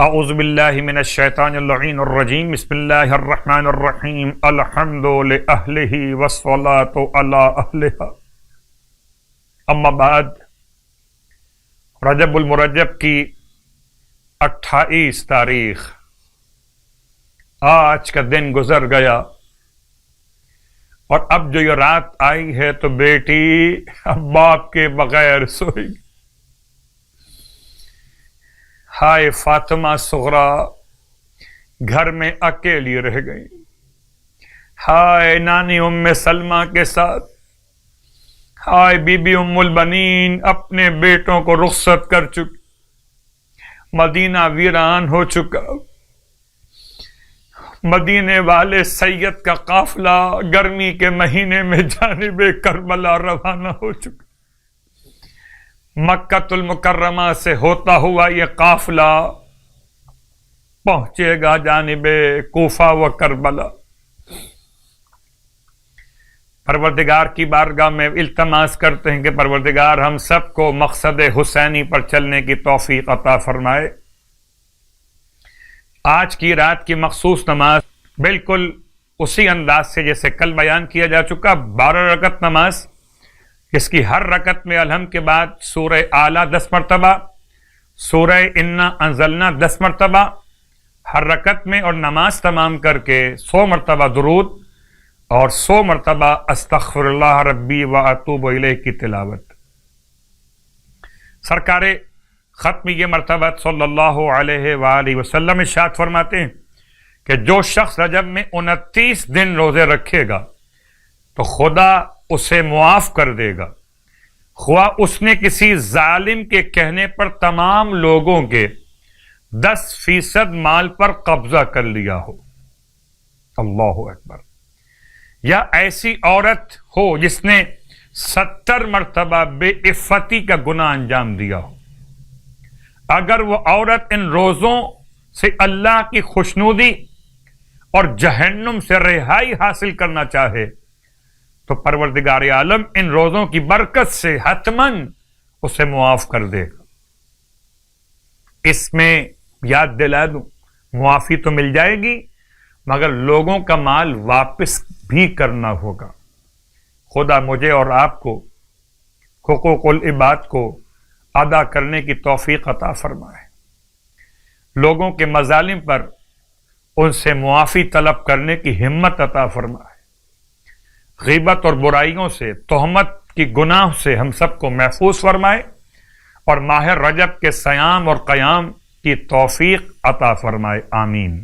اعوذ باللہ من الشیطان اللعین الرجیم بسم اللہ الرحمن الرحیم الحمد لأہلہ والصلاة علی اہلہا اما بعد رجب المرجب کی 28 تاریخ آج کا دن گزر گیا اور اب جو یہ رات آئی ہے تو بیٹی اب باپ کے بغیر سوئی گی۔ ہائے فاطمہ صغرا گھر میں اکیلی رہ گئی، ہائے نانی ام سلمہ کے ساتھ، ہائے بی بی ام البنین اپنے بیٹوں کو رخصت کر چکی، مدینہ ویران ہو چکا، مدینے والے سید کا قافلہ گرمی کے مہینے میں جانب کربلا روانہ ہو چکا، مکۃ المکرمہ سے ہوتا ہوا یہ قافلہ پہنچے گا جانب کوفہ و کربلا۔ پروردگار کی بارگاہ میں التماس کرتے ہیں کہ پروردگار ہم سب کو مقصد حسینی پر چلنے کی توفیق عطا فرمائے۔ آج کی رات کی مخصوص نماز بالکل اسی انداز سے جیسے کل بیان کیا جا چکا، 12 رکعت نماز، اس کی ہر رکعت میں الحمد کے بعد سورہ اعلیٰ 10 مرتبہ، سورہ انا انزلنا 10 مرتبہ ہر رکعت میں، اور نماز تمام کر کے 100 مرتبہ درود اور 100 مرتبہ استغفر اللہ ربی و اتوب الیہ کی تلاوت۔ سرکار ختم یہ مرتبہ صلی اللہ علیہ وآلہ وسلم ارشاد فرماتے ہیں کہ جو شخص رجب میں 29 دن روزے رکھے گا تو خدا اسے معاف کر دے گا، خواہ اس نے کسی ظالم کے کہنے پر تمام لوگوں کے 10% مال پر قبضہ کر لیا ہو، اللہ اکبر، یا ایسی عورت ہو جس نے 70 مرتبہ بے عفتی کا گناہ انجام دیا ہو، اگر وہ عورت ان روزوں سے اللہ کی خوشنودی اور جہنم سے رہائی حاصل کرنا چاہے تو پروردگار عالم ان روزوں کی برکت سے حتماً اسے معاف کر دے گا۔ اس میں یاد دلا دوں، معافی تو مل جائے گی مگر لوگوں کا مال واپس بھی کرنا ہوگا۔ خدا مجھے اور آپ کو حقوق العباد کو ادا کرنے کی توفیق عطا فرمائے، لوگوں کے مظالم پر ان سے معافی طلب کرنے کی ہمت عطا فرمائے، غیبت اور برائیوں سے، تہمت کی گناہ سے ہم سب کو محفوظ فرمائے، اور ماہ رجب کے صیام اور قیام کی توفیق عطا فرمائے، آمین۔